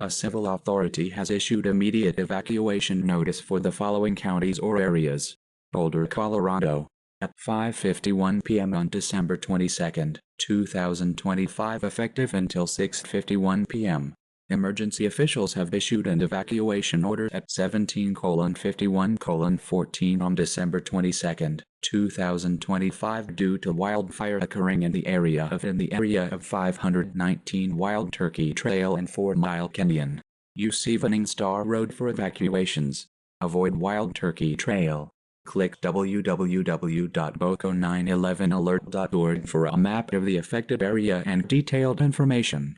A civil authority has issued immediate evacuation notice for the following counties or areas. Boulder, Colorado. At 5:51 p.m. on December 22, 2025, effective until 6:51 p.m. Emergency officials have issued an evacuation order at 17:51:14 on December 22, 2025 due to wildfire occurring in the area of 519 Wild Turkey Trail and 4 Mile Canyon. Use Evening Star Road for evacuations. Avoid Wild Turkey Trail. Click www.boco911alert.org for a map of the affected area and detailed information.